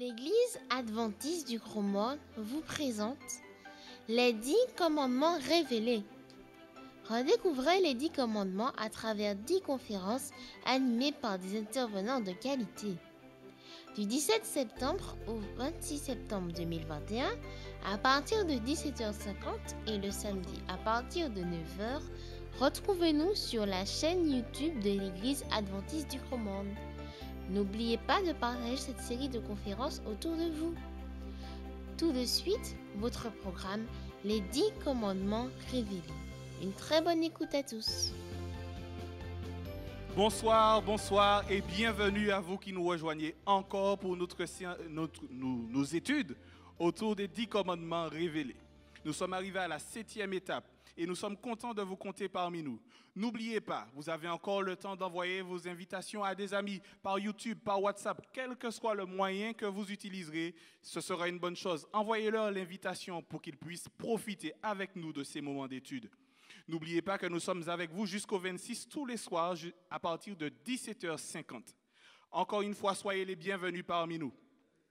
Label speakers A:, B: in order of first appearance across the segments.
A: L'Église adventiste du Gros Monde vous présente les 10 commandements révélés. Redécouvrez les 10 commandements à travers 10 conférences animées par des intervenants de qualité. Du 17 septembre au 26 septembre 2021, à partir de 17h50 et le samedi à partir de 9h, retrouvez-nous sur la chaîne YouTube de l'Église adventiste du Gros Monde. N'oubliez pas de partager cette série de conférences autour de vous. Tout de suite, votre programme, les 10 commandements révélés. Une très bonne écoute à tous.
B: Bonsoir, bonsoir et bienvenue à vous qui nous rejoignez encore pour nos études autour des 10 commandements révélés. Nous sommes arrivés à la 7e étape et nous sommes contents de vous compter parmi nous. N'oubliez pas, vous avez encore le temps d'envoyer vos invitations à des amis par YouTube, par WhatsApp, quel que soit le moyen que vous utiliserez, ce sera une bonne chose. Envoyez-leur l'invitation pour qu'ils puissent profiter avec nous de ces moments d'études. N'oubliez pas que nous sommes avec vous jusqu'au 26 tous les soirs à partir de 17h50. Encore une fois, soyez les bienvenus parmi nous.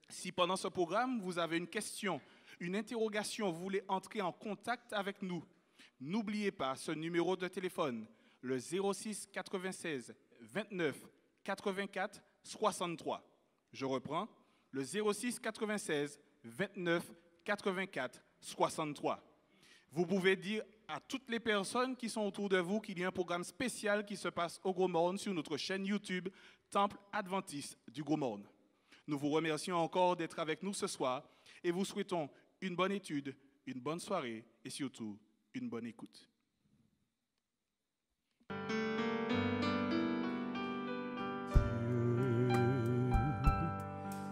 B: Si pendant ce programme, vous avez une question, une interrogation, vous voulez entrer en contact avec nous, n'oubliez pas ce numéro de téléphone, le 06 96 29 84 63. Je reprends, le 06 96 29 84 63. Vous pouvez dire à toutes les personnes qui sont autour de vous qu'il y a un programme spécial qui se passe au Gros Monde sur notre chaîne YouTube, Temple Adventiste du Gros Monde. Nous vous remercions encore d'être avec nous ce soir et vous souhaitons une bonne étude, une bonne soirée et surtout une bonne écoute.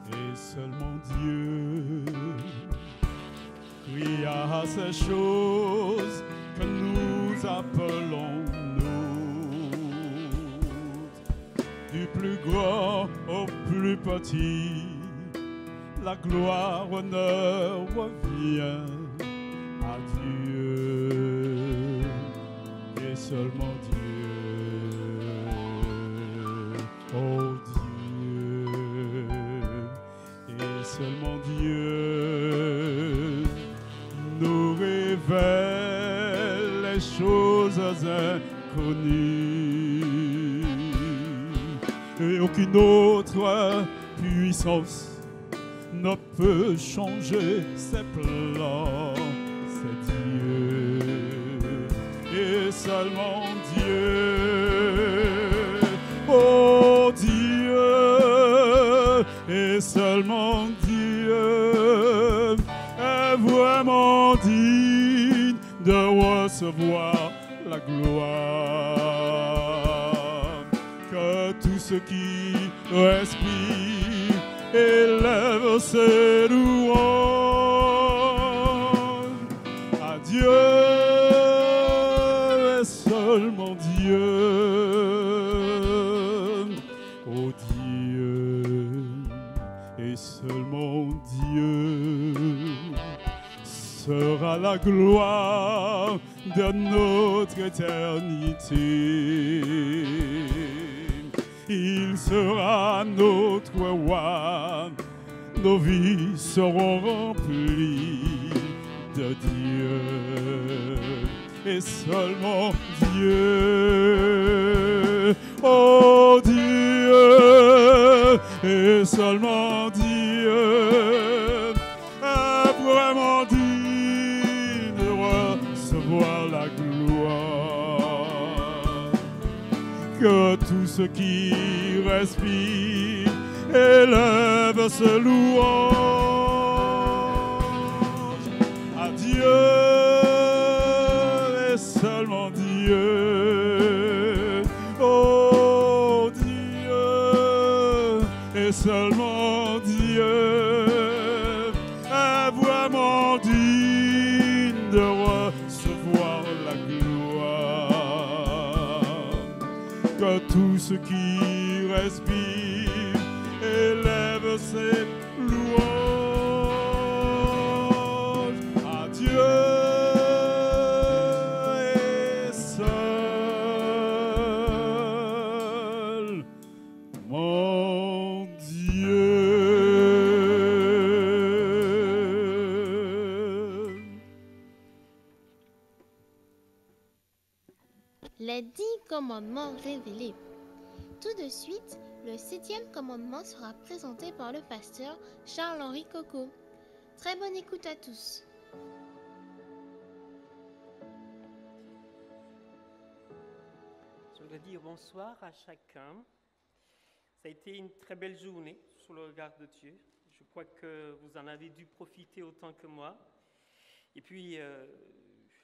C: Dieu et seulement Dieu cria ces choses que nous appelons nous, du plus grand au plus petit, la gloire, honneur revient à Dieu et seulement Dieu, oh Dieu et seulement Dieu nous révèle les choses inconnues et aucune autre puissance ne peut changer ses plans. C'est Dieu et seulement Dieu, oh Dieu et seulement Dieu est vraiment digne de recevoir la gloire. Que tout ce qui respire élève ses louanges à Dieu et seulement Dieu, oh Dieu et seulement Dieu sera la gloire de notre éternité. Il sera notre roi, nos vies seront remplies de Dieu et seulement Dieu, oh Dieu et seulement Dieu est vraiment digne de recevoir la gloire. Que tout ce qui respire élève ce louange à Dieu et seulement Dieu, oh Dieu et seulement Dieu est vraiment digne de recevoir la gloire. Que tout ce qui respire élève ses louanges à Dieu et seul mon Dieu.
A: les 10 commandements révélés. Tout de suite, le 7e commandement sera présenté par le pasteur Charles-Henri Coco. Très bonne écoute à tous.
D: Je voudrais dire bonsoir à chacun. Ça a été une très belle journée sous le regard de Dieu. Je crois que vous en avez dû profiter autant que moi. Et puis,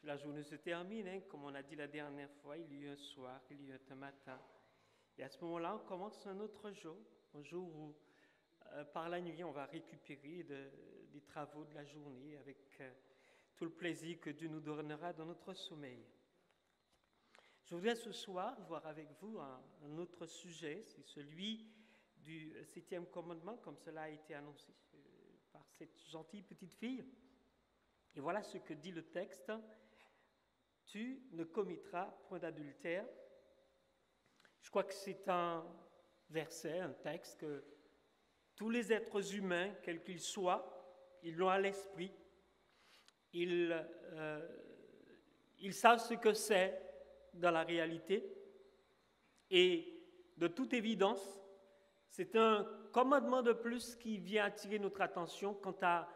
D: la journée se termine, hein, comme on a dit la dernière fois, il y a eu un soir, il y a eu un matin. Et à ce moment-là, on commence un autre jour, un jour où, par la nuit, on va récupérer des travaux de la journée avec tout le plaisir que Dieu nous donnera dans notre sommeil. Je voudrais ce soir voir avec vous un autre sujet, c'est celui du 7e commandement, comme cela a été annoncé par cette gentille petite fille. Et voilà ce que dit le texte. Tu ne commettras point d'adultère. Je crois que c'est un verset, un texte que tous les êtres humains, quels qu'ils soient, ils l'ont à l'esprit. Ils savent ce que c'est dans la réalité. Et de toute évidence, c'est un commandement de plus qui vient attirer notre attention quant à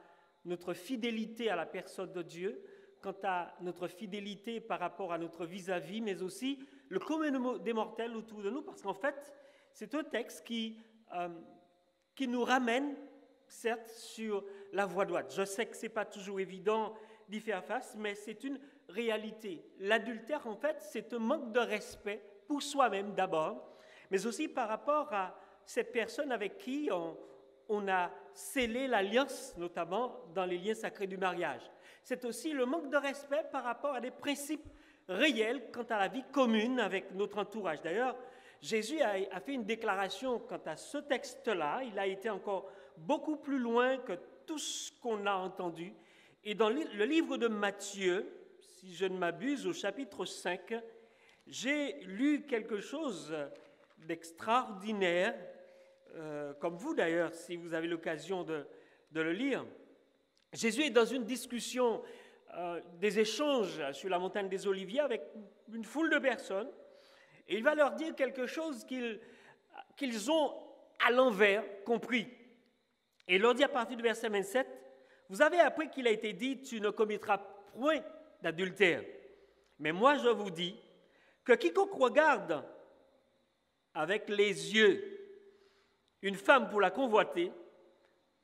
D: notre fidélité à la personne de Dieu, quant à notre fidélité par rapport à notre vis-à-vis, mais aussi le commun des mortels autour de nous, parce qu'en fait, c'est un texte qui nous ramène, certes, sur la voie droite. Je sais que ce n'est pas toujours évident d'y faire face, mais c'est une réalité. L'adultère, en fait, c'est un manque de respect pour soi-même d'abord, mais aussi par rapport à cette personne avec qui on a scellé l'alliance, notamment dans les liens sacrés du mariage. C'est aussi le manque de respect par rapport à des principes réels quant à la vie commune avec notre entourage. D'ailleurs, Jésus a fait une déclaration quant à ce texte-là. Il a été encore beaucoup plus loin que tout ce qu'on a entendu. Et dans le livre de Matthieu, si je ne m'abuse, au chapitre 5, j'ai lu quelque chose d'extraordinaire, comme vous d'ailleurs, si vous avez l'occasion de le lire. Jésus est dans une discussion, des échanges sur la montagne des Oliviers avec une foule de personnes, et il va leur dire quelque chose qu'ils ont à l'envers compris. Et il leur dit à partir du verset 27, « Vous avez appris qu'il a été dit, tu ne commettras point d'adultère. Mais moi je vous dis que quiconque regarde avec les yeux une femme pour la convoiter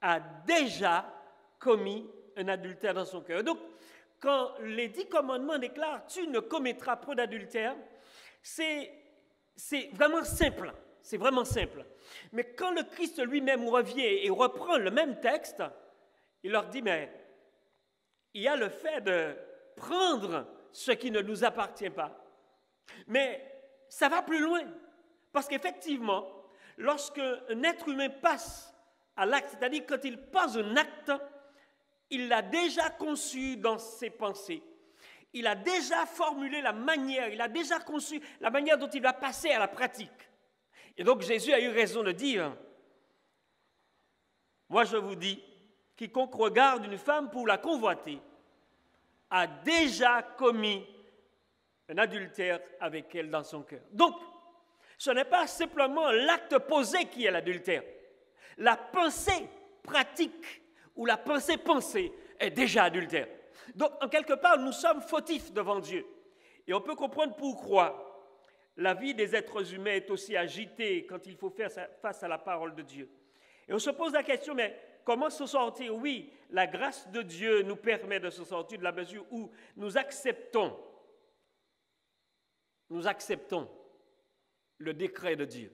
D: a déjà commis un adultère dans son cœur. » Donc, quand les 10 commandements déclarent « tu ne commettras point d'adultère », c'est vraiment simple. C'est vraiment simple. Mais quand le Christ lui-même revient et reprend le même texte, il leur dit « mais il y a le fait de prendre ce qui ne nous appartient pas. » Mais ça va plus loin. Parce qu'effectivement, lorsqu'un être humain passe à l'acte, c'est-à-dire quand il pose un acte, il l'a déjà conçu dans ses pensées. Il a déjà formulé la manière, il a déjà conçu la manière dont il va passer à la pratique. Et donc Jésus a eu raison de dire, « Moi je vous dis, quiconque regarde une femme pour la convoiter a déjà commis un adultère avec elle dans son cœur. » Donc, ce n'est pas simplement l'acte posé qui est l'adultère. La pensée pratique ou la pensée pensée est déjà adultère. Donc, en quelque part, nous sommes fautifs devant Dieu. Et on peut comprendre pourquoi la vie des êtres humains est aussi agitée quand il faut faire face à la parole de Dieu. Et on se pose la question, mais comment se sortir? Oui, la grâce de Dieu nous permet de se sortir de la mesure où nous acceptons le décret de Dieu.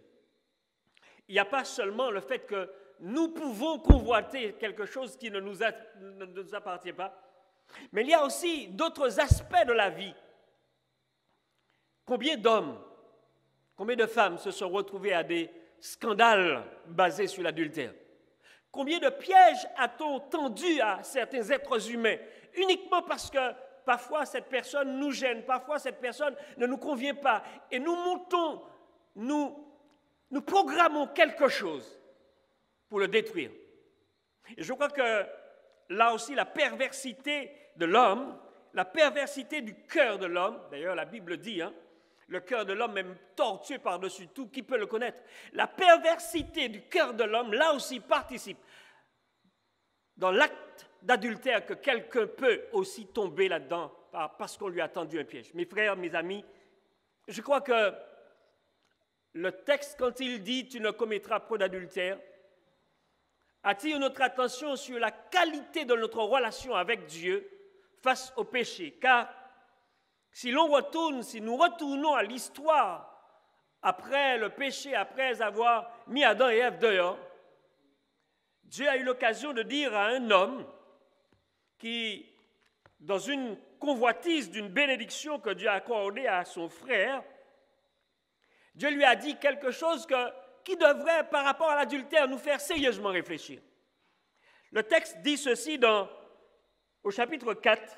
D: Il n'y a pas seulement le fait que nous pouvons convoiter quelque chose qui ne nous appartient pas, mais il y a aussi d'autres aspects de la vie. Combien d'hommes, combien de femmes se sont retrouvés à des scandales basés sur l'adultère? Combien de pièges a-t-on tendu à certains êtres humains uniquement parce que parfois cette personne nous gêne, parfois cette personne ne nous convient pas, et nous montons, nous programmons quelque chose pour le détruire. Et je crois que là aussi la perversité de l'homme, la perversité du cœur de l'homme, d'ailleurs la Bible dit, Le cœur de l'homme est tortueux par-dessus tout. Qui peut le connaître? La perversité du cœur de l'homme, là aussi, participe dans l'acte d'adultère que quelqu'un peut aussi tomber là-dedans parce qu'on lui a tendu un piège. Mes frères, mes amis, je crois que le texte, quand il dit « tu ne commettras point d'adultère », attire notre attention sur la qualité de notre relation avec Dieu face au péché. Car si nous retournons à l'histoire après le péché, après avoir mis Adam et Ève dehors, Dieu a eu l'occasion de dire à un homme qui, dans une convoitise d'une bénédiction que Dieu a accordée à son frère, Dieu lui a dit quelque chose qui devrait, par rapport à l'adultère, nous faire sérieusement réfléchir. Le texte dit ceci au chapitre 4,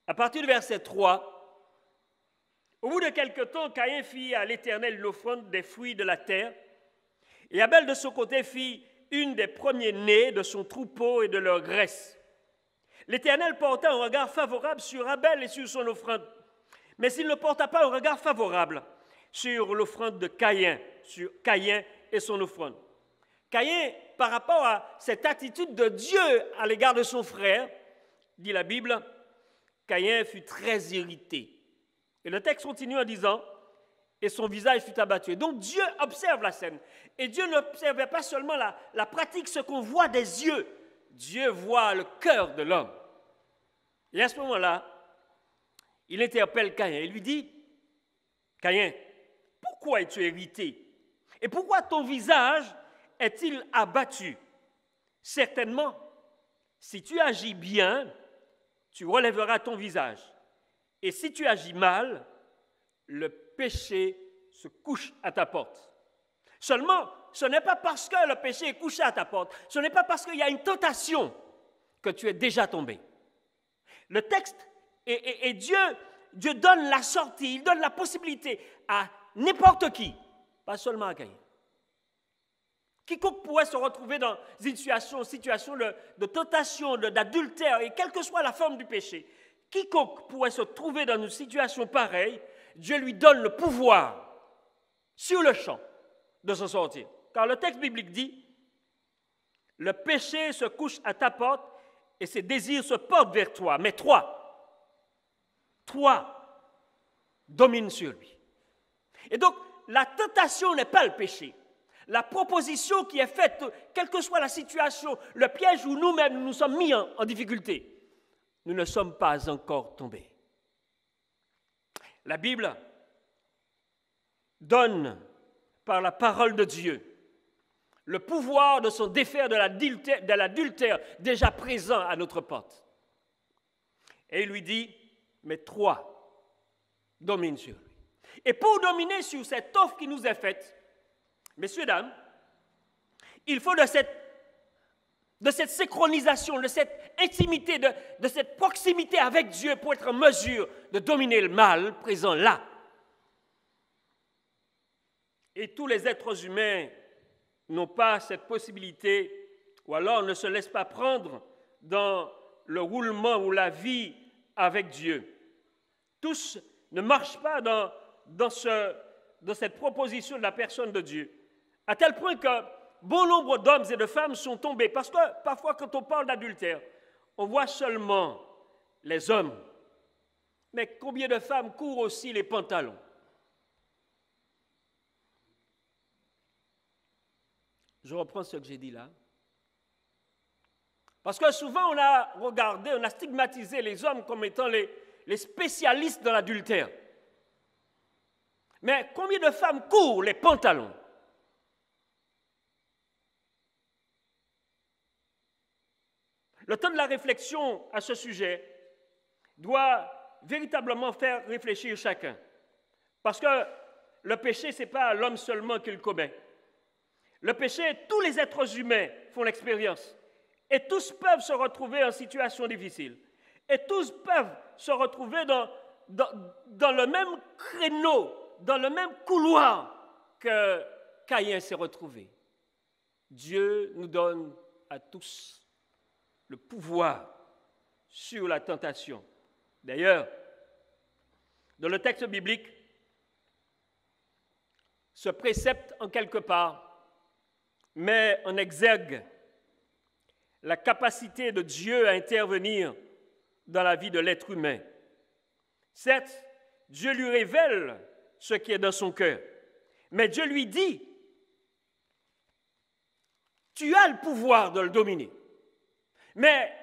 D: à partir du verset 3. Au bout de quelque temps, Caïn fit à l'Éternel l'offrande des fruits de la terre, et Abel de son côté fit une des premiers-nés de son troupeau et de leur graisse. L'Éternel porta un regard favorable sur Abel et sur son offrande, mais il ne porta pas un regard favorable sur l'offrande de Caïn, sur Caïn et son offrande. Caïn, par rapport à cette attitude de Dieu à l'égard de son frère, dit la Bible, Caïn fut très irrité. Et le texte continue en disant, et son visage fut abattu. Donc Dieu observe la scène. Et Dieu n'observait pas seulement la pratique, ce qu'on voit des yeux. Dieu voit le cœur de l'homme. Et à ce moment-là, il interpelle Caïn et lui dit, Caïn, pourquoi es-tu irrité? Et pourquoi ton visage est-il abattu? Certainement, si tu agis bien, tu relèveras ton visage. Et si tu agis mal, le péché se couche à ta porte. Seulement, ce n'est pas parce que le péché est couché à ta porte, ce n'est pas parce qu'il y a une tentation que tu es déjà tombé. Le texte, et Dieu donne la sortie, il donne la possibilité à n'importe qui, pas seulement à Caïn. Quiconque pourrait se retrouver dans une situation de tentation, d'adultère, et quelle que soit la forme du péché, quiconque pourrait se trouver dans une situation pareille, Dieu lui donne le pouvoir, sur le champ, de s'en sortir. Car le texte biblique dit, le péché se couche à ta porte et ses désirs se portent vers toi. Mais toi, domine sur lui. Et donc, la tentation n'est pas le péché. La proposition qui est faite, quelle que soit la situation, le piège où nous-mêmes nous sommes mis en difficulté, nous ne sommes pas encore tombés. La Bible donne, par la parole de Dieu, le pouvoir de s'en défaire de l'adultère déjà présent à notre porte. Et il lui dit, mais toi, domine sur lui. Et pour dominer sur cette offre qui nous est faite, messieurs, dames, il faut de cette synchronisation, de cette intimité, de cette proximité avec Dieu pour être en mesure de dominer le mal présent là. Et tous les êtres humains n'ont pas cette possibilité, ou alors ne se laissent pas prendre dans le roulement ou la vie avec Dieu. Tous ne marchent pas dans cette proposition de la personne de Dieu, à tel point que bon nombre d'hommes et de femmes sont tombés, parce que parfois quand on parle d'adultère, on voit seulement les hommes, mais combien de femmes courent aussi les pantalons? Je reprends ce que j'ai dit là. Parce que souvent on a stigmatisé les hommes comme étant les spécialistes de l'adultère. Mais combien de femmes courent les pantalons? Le temps de la réflexion à ce sujet doit véritablement faire réfléchir chacun. Parce que le péché, ce n'est pas l'homme seulement qui le commet. Le péché, tous les êtres humains font l'expérience. Et tous peuvent se retrouver en situation difficile. Et tous peuvent se retrouver dans le même créneau, dans le même couloir que Caïn s'est retrouvé. Dieu nous donne à tous le pouvoir sur la tentation. D'ailleurs, Dans le texte biblique, ce précepte, en quelque part, met en exergue la capacité de Dieu à intervenir dans la vie de l'être humain. Certes, Dieu lui révèle ce qui est dans son cœur, mais Dieu lui dit, tu as le pouvoir de le dominer, mais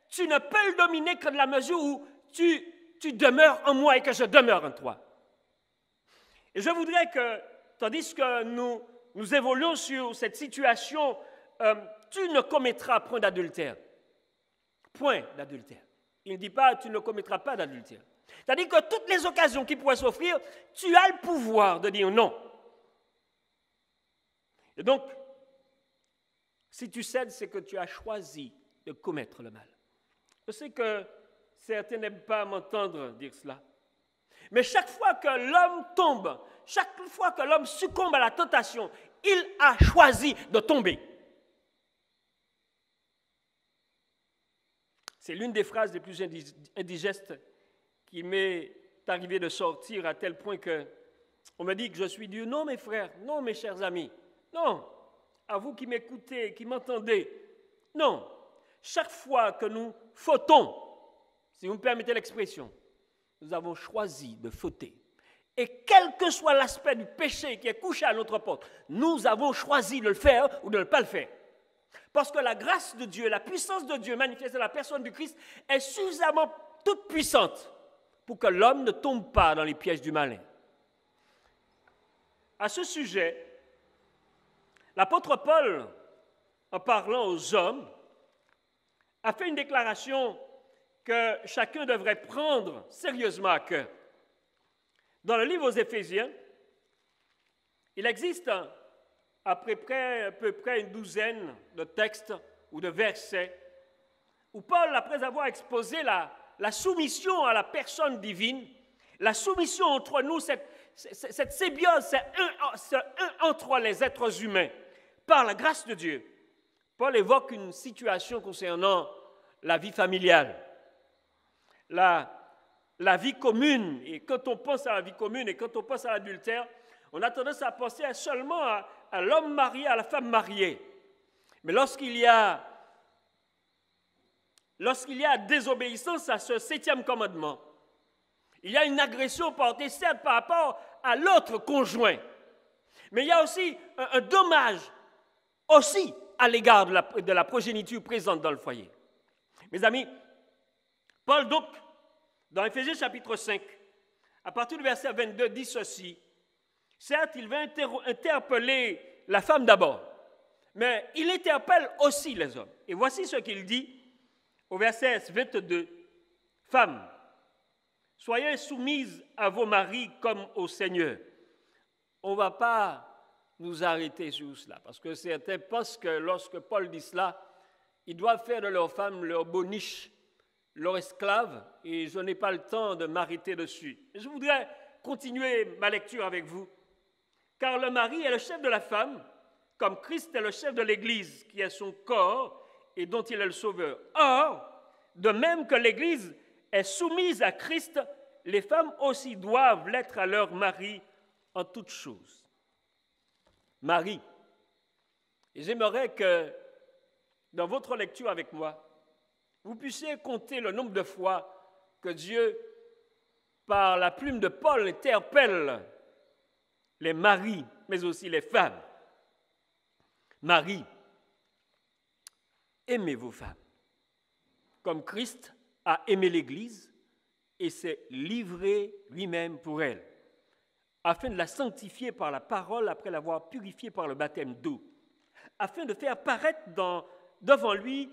D: tu ne peux le dominer que dans la mesure où tu demeures en moi et que je demeure en toi. Et je voudrais que, tandis que nous évoluons sur cette situation, tu ne commettras point d'adultère. Point d'adultère. Il ne dit pas tu ne commettras pas d'adultère. C'est-à-dire que toutes les occasions qui pourraient s'offrir, tu as le pouvoir de dire non. Et donc, si tu cèdes, c'est que tu as choisi de commettre le mal. Je sais que certains n'aiment pas m'entendre dire cela. Mais chaque fois que l'homme tombe, chaque fois que l'homme succombe à la tentation, il a choisi de tomber. C'est l'une des phrases les plus indigestes qui m'est arrivé de sortir à tel point que on me dit que je suis Dieu. Non, mes frères, non, mes chers amis, non. À vous qui m'écoutez, qui m'entendez, non. Chaque fois que nous fautons, si vous me permettez l'expression, nous avons choisi de fauter. Et quel que soit l'aspect du péché qui est couché à notre porte, nous avons choisi de le faire ou de ne pas le faire. Parce que la grâce de Dieu, la puissance de Dieu manifestée dans la personne du Christ est suffisamment toute puissante pour que l'homme ne tombe pas dans les pièges du malin. À ce sujet, l'apôtre Paul, en parlant aux hommes, a fait une déclaration que chacun devrait prendre sérieusement à cœur. Dans le livre aux Éphésiens, il existe à peu près une douzaine de textes ou de versets où Paul, après avoir exposé la soumission à la personne divine, la soumission entre nous, cette symbiose, ce un entre les êtres humains, par la grâce de Dieu, Paul évoque une situation concernant la vie familiale, la vie commune. Et quand on pense à la vie commune et quand on pense à l'adultère, on a tendance à penser seulement à l'homme marié, à la femme mariée. Mais lorsqu'il y a désobéissance à ce 7e commandement, il y a une agression portée certes par rapport à l'autre conjoint, mais il y a aussi un dommage aussi à l'égard de la progéniture présente dans le foyer. Mes amis, Paul donc, dans Éphésiens chapitre 5, à partir du verset 22, dit ceci. Certes, il va interpeller la femme d'abord, mais il interpelle aussi les hommes. Et voici ce qu'il dit au verset 22. Femmes, soyez soumises à vos maris comme au Seigneur. On ne va pas nous arrêter sur cela, parce que certains pensent que lorsque Paul dit cela, ils doivent faire de leurs femmes leur boniche, leur esclave, et je n'ai pas le temps de m'arrêter dessus. Je voudrais continuer ma lecture avec vous, car le mari est le chef de la femme, comme Christ est le chef de l'Église, qui est son corps et dont il est le sauveur. Or, de même que l'Église est soumise à Christ, les femmes aussi doivent l'être à leur mari en toutes choses. Marie, et j'aimerais que, dans votre lecture avec moi, vous puissiez compter le nombre de fois que Dieu, par la plume de Paul, interpelle les maris, mais aussi les femmes. Marie, aimez vos femmes, comme Christ a aimé l'Église et s'est livré lui-même pour elle, afin de la sanctifier par la parole après l'avoir purifiée par le baptême d'eau, afin de faire paraître devant lui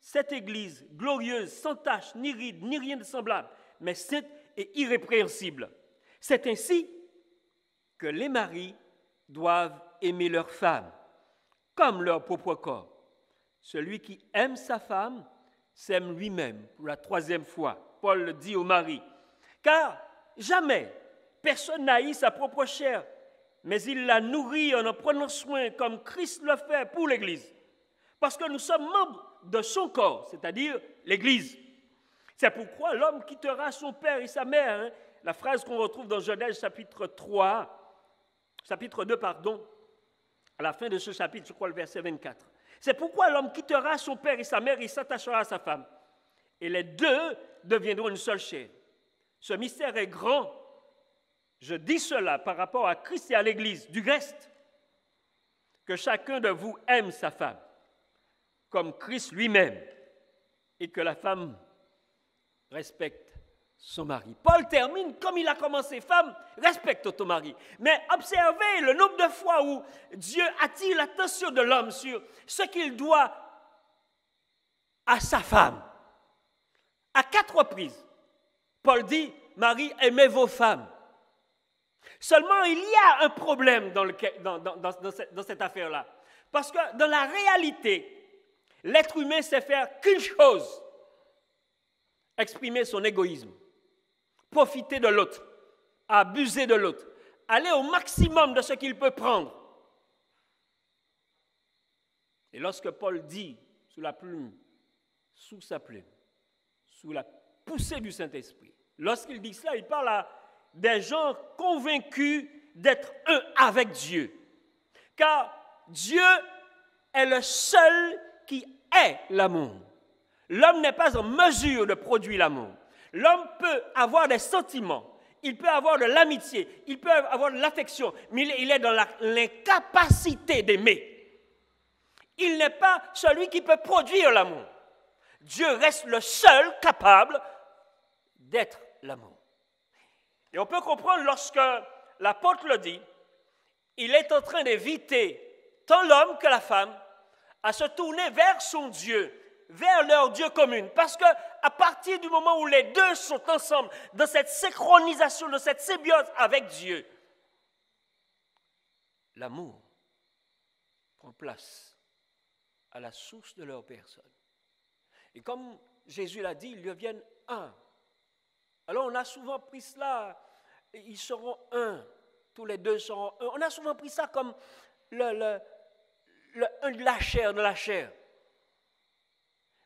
D: cette Église glorieuse, sans tache, ni ride, ni rien de semblable, mais sainte et irrépréhensible. C'est ainsi que les maris doivent aimer leurs femmes, comme leur propre corps. Celui qui aime sa femme s'aime lui-même. Pour la 3e fois, Paul le dit au mari. Car jamais personne n'haït sa propre chair, mais il la nourrit en prenant soin, comme Christ le fait pour l'Église. Parce que nous sommes membres de son corps, c'est-à-dire l'Église. C'est pourquoi l'homme quittera son père et sa mère, la phrase qu'on retrouve dans Genèse chapitre 2, à la fin de ce chapitre, je crois le verset 24. C'est pourquoi l'homme quittera son père et sa mère et s'attachera à sa femme. Et les deux deviendront une seule chair. Ce mystère est grand. Je dis cela par rapport à Christ et à l'Église. Du reste, que chacun de vous aime sa femme, comme Christ lui-même, et que la femme respecte son mari. Paul termine comme il a commencé, femme, respecte ton mari. Mais observez le nombre de fois où Dieu attire l'attention de l'homme sur ce qu'il doit à sa femme. À 4 reprises, Paul dit, Marie, aimez vos femmes. Seulement, il y a un problème dans cette affaire-là. Parce que dans la réalité, l'être humain sait faire qu'une chose, exprimer son égoïsme, profiter de l'autre, abuser de l'autre, aller au maximum de ce qu'il peut prendre. Et lorsque Paul dit, sous sa plume, sous la poussée du Saint-Esprit, lorsqu'il dit cela, il parle à des gens convaincus d'être un avec Dieu. Car Dieu est le seul qui est l'amour. L'homme n'est pas en mesure de produire l'amour. L'homme peut avoir des sentiments, il peut avoir de l'amitié, il peut avoir de l'affection, mais il est dans l'incapacité d'aimer. Il n'est pas celui qui peut produire l'amour. Dieu reste le seul capable d'être l'amour. Et on peut comprendre lorsque l'apôtre le dit, il est en train d'inviter tant l'homme que la femme à se tourner vers son Dieu, vers leur Dieu commun. Parce qu'à partir du moment où les deux sont ensemble, dans cette synchronisation, dans cette symbiose avec Dieu, l'amour prend place à la source de leur personne. Et comme Jésus l'a dit, ils deviennent un. Alors on a souvent pris cela, ils seront un, tous les deux seront un. On a souvent pris ça comme un de la chair, de la chair.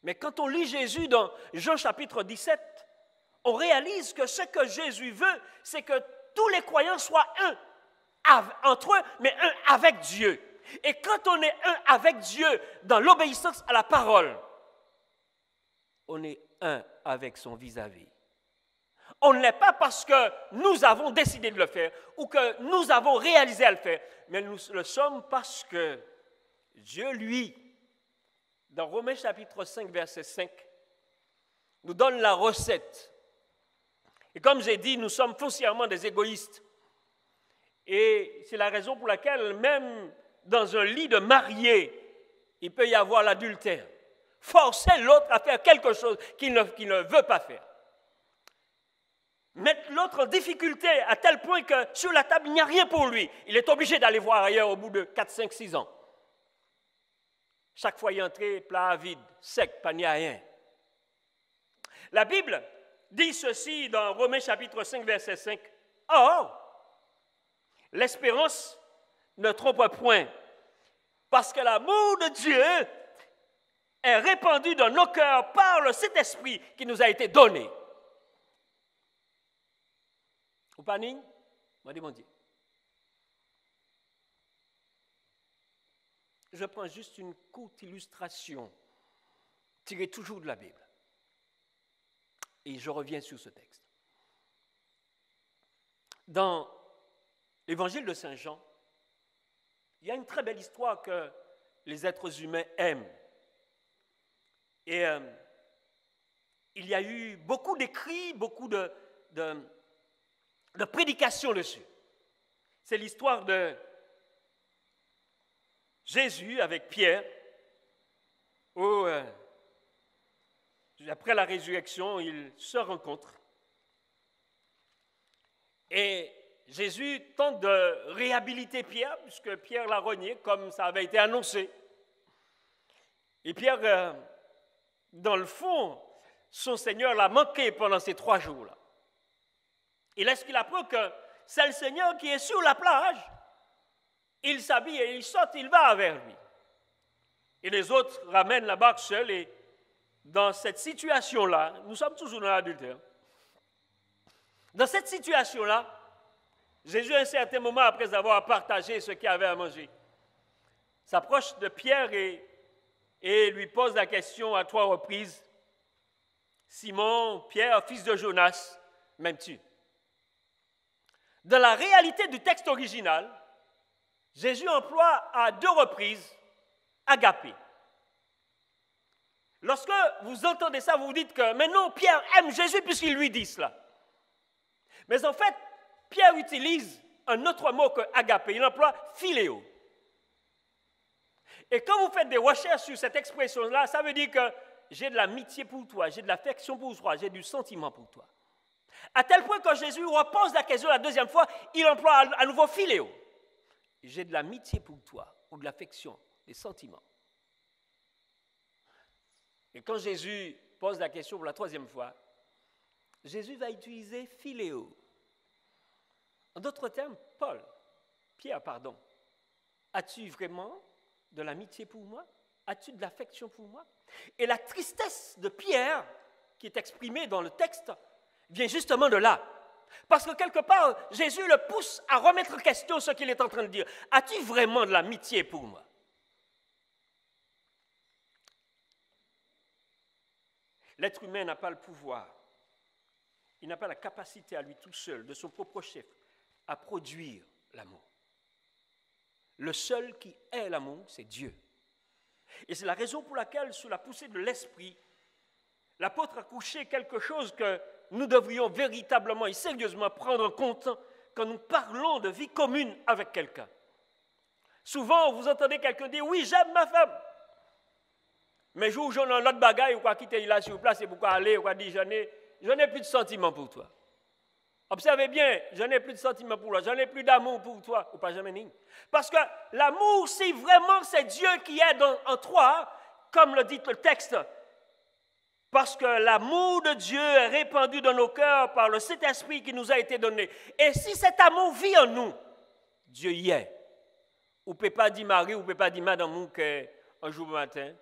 D: Mais quand on lit Jésus dans Jean chapitre 17, on réalise que ce que Jésus veut, c'est que tous les croyants soient un entre eux, mais un avec Dieu. Et quand on est un avec Dieu dans l'obéissance à la parole, on est un avec son vis-à-vis. On ne l'est pas parce que nous avons décidé de le faire ou que nous avons réalisé à le faire, mais nous le sommes parce que Dieu, lui, dans Romains chapitre 5, verset 5, nous donne la recette. Et comme j'ai dit, nous sommes foncièrement des égoïstes. Et c'est la raison pour laquelle même dans un lit de mariés, il peut y avoir l'adultère. Forcer l'autre à faire quelque chose qu'il ne veut pas faire. Mettre l'autre en difficulté à tel point que sur la table, il n'y a rien pour lui. Il est obligé d'aller voir ailleurs au bout de 4, 5, 6 ans. Chaque fois y entrer, plat vide, sec, pas ni rien. La Bible dit ceci dans Romains chapitre 5, verset 5. Or, l'espérance ne trompe point, parce que l'amour de Dieu est répandu dans nos cœurs par le Saint-Esprit qui nous a été donné. Ou pas, Ning? M'a demandé. Je prends juste une courte illustration, tirée toujours de la Bible. Et je reviens sur ce texte. Dans l'évangile de Saint Jean, il y a une très belle histoire que les êtres humains aiment. Et il y a eu beaucoup d'écrits, beaucoup de prédications dessus. C'est l'histoire de Jésus avec Pierre, où après la résurrection, ils se rencontrent. Et Jésus tente de réhabiliter Pierre, puisque Pierre l'a renié, comme ça avait été annoncé. Et Pierre, dans le fond, son Seigneur l'a manqué pendant ces 3 jours-là. Et lorsqu'il apprend que c'est le Seigneur qui est sur la plage, il s'habille et il saute, il va vers lui. Et les autres ramènent la barque seule. Et dans cette situation-là, nous sommes toujours dans l'adultère. Dans cette situation-là, Jésus, à un certain moment, après avoir partagé ce qu'il avait à manger, s'approche de Pierre et lui pose la question à 3 reprises. Simon, Pierre, fils de Jonas, m'aimes-tu? Dans la réalité du texte original, Jésus emploie à 2 reprises agapé. Lorsque vous entendez ça, vous vous dites que mais non, Pierre aime Jésus puisqu'il lui dit cela. Mais en fait, Pierre utilise un autre mot que agapé, il emploie philéo. Et quand vous faites des recherches sur cette expression-là, ça veut dire que j'ai de l'amitié pour toi, j'ai de l'affection pour toi, j'ai du sentiment pour toi. À tel point que Jésus repose la question la 2e fois, il emploie à nouveau philéo. J'ai de l'amitié pour toi, ou de l'affection, des sentiments. Et quand Jésus pose la question pour la 3e fois, Jésus va utiliser philéo. En d'autres termes, Pierre, as-tu vraiment de l'amitié pour moi? As-tu de l'affection pour moi? Et la tristesse de Pierre, qui est exprimée dans le texte, vient justement de là. Parce que quelque part, Jésus le pousse à remettre en question ce qu'il est en train de dire. As-tu vraiment de l'amitié pour moi? L'être humain n'a pas le pouvoir, il n'a pas la capacité à lui tout seul, de son propre chef, à produire l'amour. Le seul qui est l'amour, c'est Dieu. Et c'est la raison pour laquelle, sous la poussée de l'Esprit, l'apôtre a couché quelque chose que nous devrions véritablement et sérieusement prendre en compte quand nous parlons de vie commune avec quelqu'un. Souvent, vous entendez quelqu'un dire « Oui, j'aime ma femme ». Mais jour où j'en ai l'autre bagaille, ou quoi quitter là sur place, et pourquoi aller, ou quoi dire « Je n'ai plus de sentiments pour toi ». Observez bien, je n'ai plus de sentiments pour toi, je n'ai plus d'amour pour toi, ou pas jamais ni. Parce que l'amour, si vraiment c'est Dieu qui est en toi, comme le dit le texte, parce que l'amour de Dieu est répandu dans nos cœurs par le Saint-Esprit qui nous a été donné. Et si cet amour vit en nous, Dieu y est. Ou ne peut pas dire Marie, ou ne peut pas dire Madame qu'un jour matin,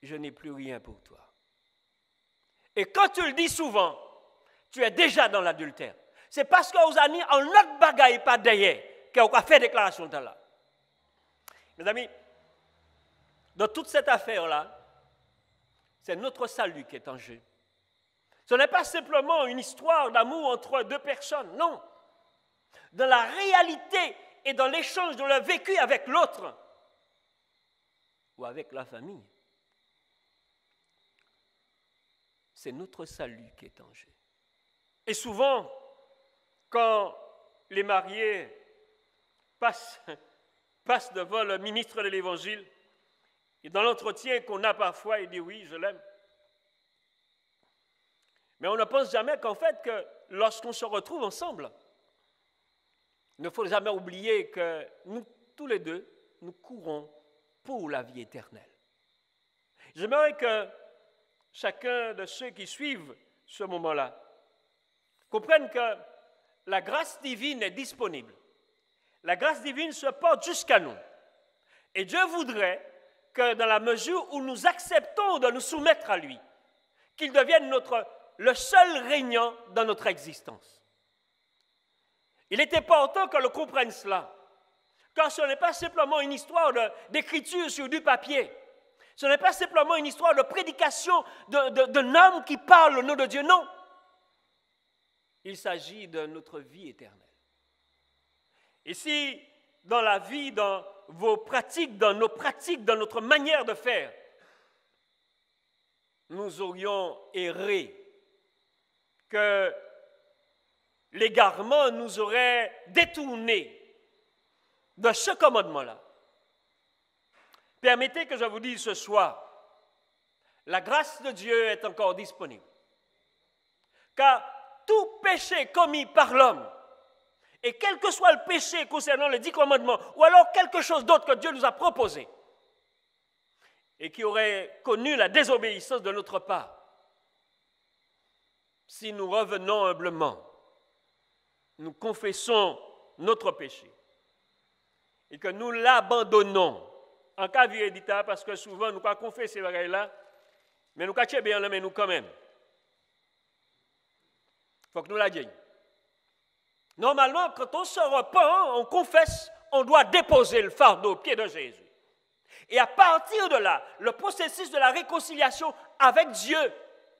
D: je n'ai plus rien pour toi. Et quand tu le dis souvent, tu es déjà dans l'adultère. C'est parce que vous avez mis un autre bagaille pas derrière que vous avez fait déclaration de là. Mes amis, dans toute cette affaire-là, c'est notre salut qui est en jeu. Ce n'est pas simplement une histoire d'amour entre 2 personnes, non. Dans la réalité et dans l'échange de leur vécu avec l'autre ou avec la famille, c'est notre salut qui est en jeu. Et souvent, quand les mariés passent devant le ministre de l'Évangile, et dans l'entretien qu'on a parfois, il dit oui, je l'aime. Mais on ne pense jamais qu'en fait, que lorsqu'on se retrouve ensemble, il ne faut jamais oublier que nous, tous les deux, nous courons pour la vie éternelle. J'aimerais que chacun de ceux qui suivent ce moment-là comprenne que la grâce divine est disponible. La grâce divine se porte jusqu'à nous. Et Dieu voudrait que dans la mesure où nous acceptons de nous soumettre à lui, qu'il devienne le seul régnant dans notre existence. Il est important que l'on comprenne cela, car ce n'est pas simplement une histoire d'écriture sur du papier, ce n'est pas simplement une histoire de prédication d'un homme qui parle au nom de Dieu, non. Il s'agit de notre vie éternelle. Et si dans la vie, dans vos pratiques, dans nos pratiques, dans notre manière de faire, nous aurions erré, que l'égarement nous aurait détournés de ce commandement-là. Permettez que je vous dise ce soir, la grâce de Dieu est encore disponible. Car tout péché commis par l'homme, et quel que soit le péché concernant les 10 commandements, ou alors quelque chose d'autre que Dieu nous a proposé, et qui aurait connu la désobéissance de notre part, si nous revenons humblement, nous confessons notre péché, et que nous l'abandonnons, en cas véritable, parce que souvent nous ne confessons ces bagailles-là, mais nous ne bien mais nous quand même. Il faut que nous la disions. Normalement, quand on se repent, on confesse, on doit déposer le fardeau au pied de Jésus. Et à partir de là, le processus de la réconciliation avec Dieu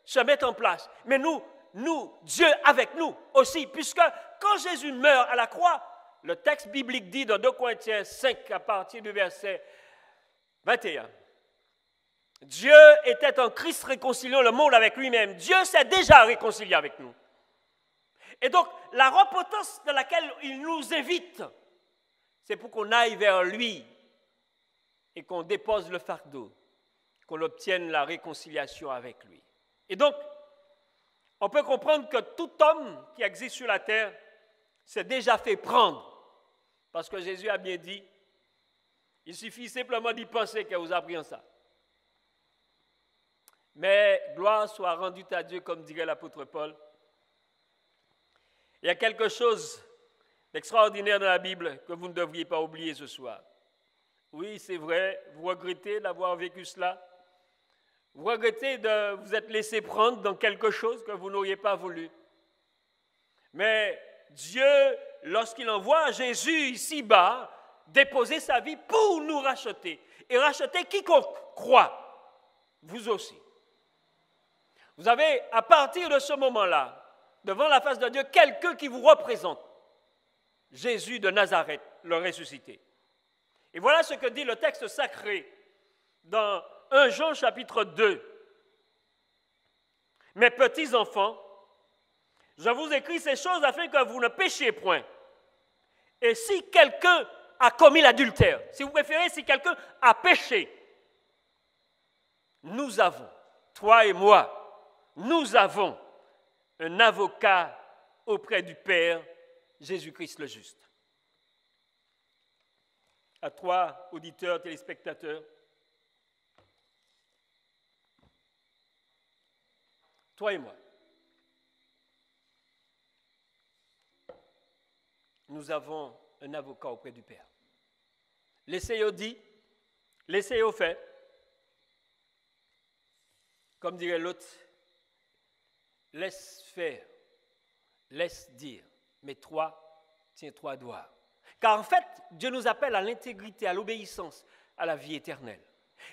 D: se met en place. Mais nous, Dieu avec nous aussi, puisque quand Jésus meurt à la croix, le texte biblique dit dans 2 Corinthiens 5, à partir du verset 21, Dieu était en Christ réconciliant le monde avec lui-même. Dieu s'est déjà réconcilié avec nous. Et donc, la repentance dans laquelle il nous invite, c'est pour qu'on aille vers lui et qu'on dépose le fardeau, qu'on obtienne la réconciliation avec lui. Et donc, on peut comprendre que tout homme qui existe sur la terre s'est déjà fait prendre. Parce que Jésus a bien dit, il suffit simplement d'y penser qu'elle vous apprend ça. Mais gloire soit rendue à Dieu, comme dirait l'apôtre Paul. Il y a quelque chose d'extraordinaire dans la Bible que vous ne devriez pas oublier ce soir. Oui, c'est vrai, vous regrettez d'avoir vécu cela. Vous regrettez de vous être laissé prendre dans quelque chose que vous n'auriez pas voulu. Mais Dieu, lorsqu'il envoie Jésus ici-bas, déposer sa vie pour nous racheter. Et racheter quiconque croit, vous aussi. Vous avez, à partir de ce moment-là, devant la face de Dieu, quelqu'un qui vous représente. Jésus de Nazareth, le ressuscité. Et voilà ce que dit le texte sacré dans 1 Jean chapitre 2. Mes petits enfants, je vous écris ces choses afin que vous ne péchiez point. Et si quelqu'un a commis l'adultère, si vous préférez, si quelqu'un a péché, nous avons, toi et moi, nous avons un avocat auprès du Père, Jésus-Christ le juste. À toi, auditeurs, téléspectateurs, toi et moi, nous avons un avocat auprès du Père. L'essai dit, l'essai fait, comme dirait l'autre, laisse faire, laisse dire, mais toi, tiens-toi droit. Car en fait, Dieu nous appelle à l'intégrité, à l'obéissance, à la vie éternelle.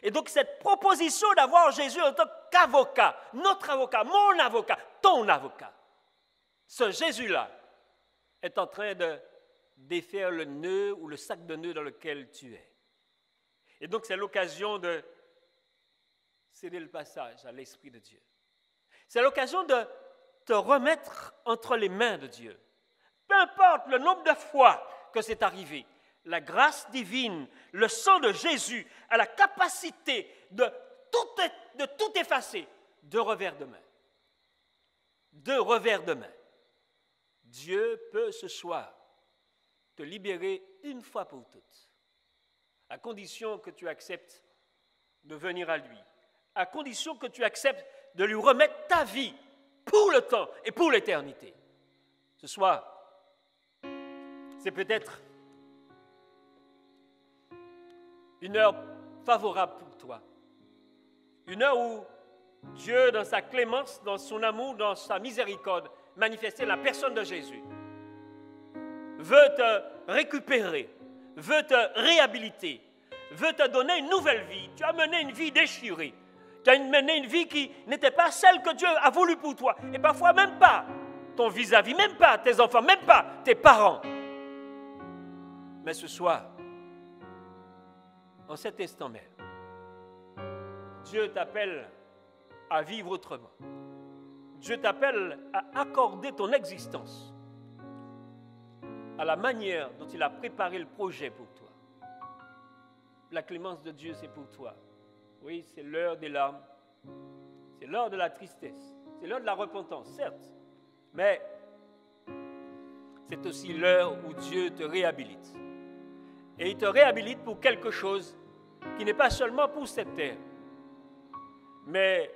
D: Et donc cette proposition d'avoir Jésus en tant qu'avocat, notre avocat, mon avocat, ton avocat, ce Jésus-là est en train de défaire le nœud ou le sac de nœuds dans lequel tu es. Et donc c'est l'occasion de céder le passage à l'Esprit de Dieu. C'est l'occasion de te remettre entre les mains de Dieu. Peu importe le nombre de fois que c'est arrivé, la grâce divine, le sang de Jésus a la capacité de tout effacer, de revers de main. De revers de main. Dieu peut ce soir te libérer une fois pour toutes, à condition que tu acceptes de venir à lui, à condition que tu acceptes de lui remettre ta vie pour le temps et pour l'éternité. Ce soir, c'est peut-être une heure favorable pour toi. Une heure où Dieu, dans sa clémence, dans son amour, dans sa miséricorde, manifestait la personne de Jésus, veut te récupérer, veut te réhabiliter, veut te donner une nouvelle vie. Tu as mené une vie déchirée. Tu as mené une vie qui n'était pas celle que Dieu a voulu pour toi. Et parfois même pas ton vis-à-vis, même pas tes enfants, même pas tes parents. Mais ce soir, en cet instant même, Dieu t'appelle à vivre autrement. Dieu t'appelle à accorder ton existence à la manière dont il a préparé le projet pour toi. La clémence de Dieu, c'est pour toi. Oui, c'est l'heure des larmes, c'est l'heure de la tristesse, c'est l'heure de la repentance, certes, mais c'est aussi l'heure où Dieu te réhabilite. Et il te réhabilite pour quelque chose qui n'est pas seulement pour cette terre, mais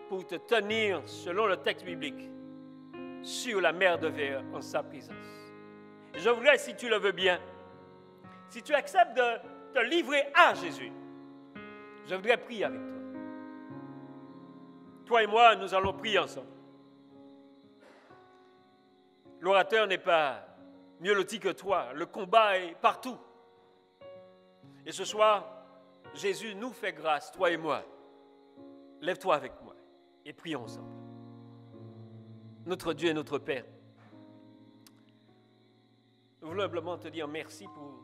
D: pour te tenir, selon le texte biblique, sur la mer de verre en sa présence. Et je voudrais, si tu le veux bien, si tu acceptes de te livrer à Jésus, je voudrais prier avec toi. Toi et moi, nous allons prier ensemble. L'orateur n'est pas mieux loti que toi. Le combat est partout. Et ce soir, Jésus nous fait grâce, toi et moi. Lève-toi avec moi et prions ensemble. Notre Dieu et notre Père, nous voulons humblement te dire merci pour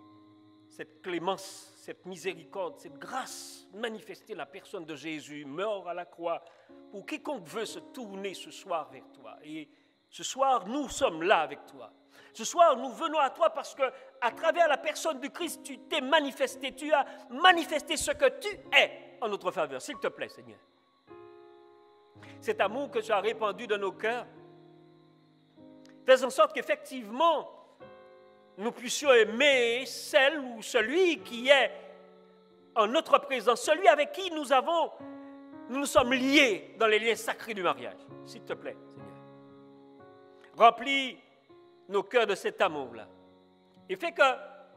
D: cette clémence, cette miséricorde, cette grâce manifestée la personne de Jésus, mort à la croix, pour quiconque veut se tourner ce soir vers toi. Et ce soir, nous sommes là avec toi. Ce soir, nous venons à toi parce que, à travers la personne du Christ, tu t'es manifesté, tu as manifesté ce que tu es en notre faveur. S'il te plaît, Seigneur. Cet amour que tu as répandu dans nos cœurs, fais en sorte qu'effectivement, nous puissions aimer celle ou celui qui est en notre présence, celui avec qui nous nous sommes liés dans les liens sacrés du mariage. S'il te plaît, Seigneur. Remplis nos cœurs de cet amour-là. Et fais que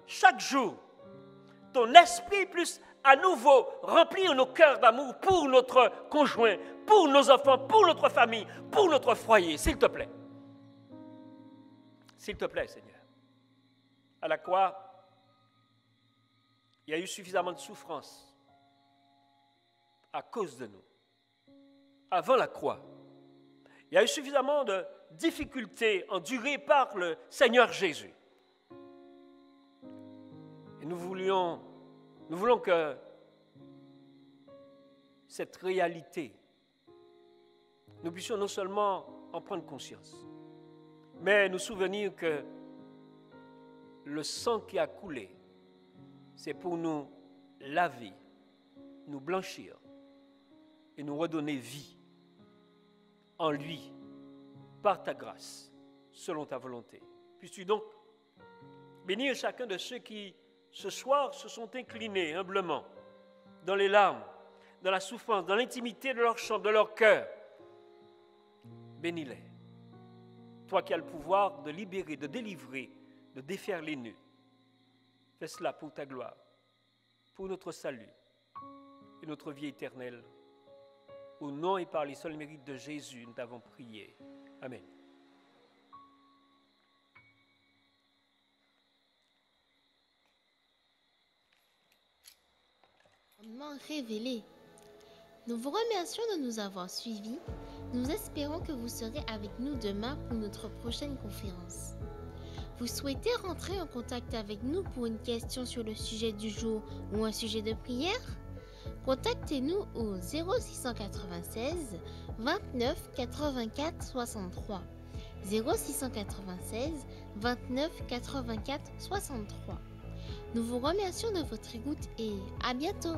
D: chaque jour, ton esprit puisse à nouveau remplir nos cœurs d'amour pour notre conjoint, pour nos enfants, pour notre famille, pour notre foyer. S'il te plaît. S'il te plaît, Seigneur. À la croix, il y a eu suffisamment de souffrance à cause de nous. Avant la croix, il y a eu suffisamment de difficultés endurées par le Seigneur Jésus. Et nous voulons que cette réalité, nous puissions non seulement en prendre conscience, mais nous souvenir que le sang qui a coulé, c'est pour nous laver, nous blanchir et nous redonner vie en lui, par ta grâce, selon ta volonté. Puisses-tu donc bénir chacun de ceux qui, ce soir, se sont inclinés humblement, dans les larmes, dans la souffrance, dans l'intimité de leur chambre, de leur cœur. Bénis-les. Toi qui as le pouvoir de libérer, de délivrer, de défaire les nœuds. Fais cela pour ta gloire, pour notre salut et notre vie éternelle. Au nom et par les seuls mérites de Jésus, nous t'avons prié. Amen.
A: Révélé. Nous vous remercions de nous avoir suivis. Nous espérons que vous serez avec nous demain pour notre prochaine conférence. Vous souhaitez rentrer en contact avec nous pour une question sur le sujet du jour ou un sujet de prière? Contactez-nous au 0696 29 84 63. 0696 29 84 63. Nous vous remercions de votre écoute et à bientôt.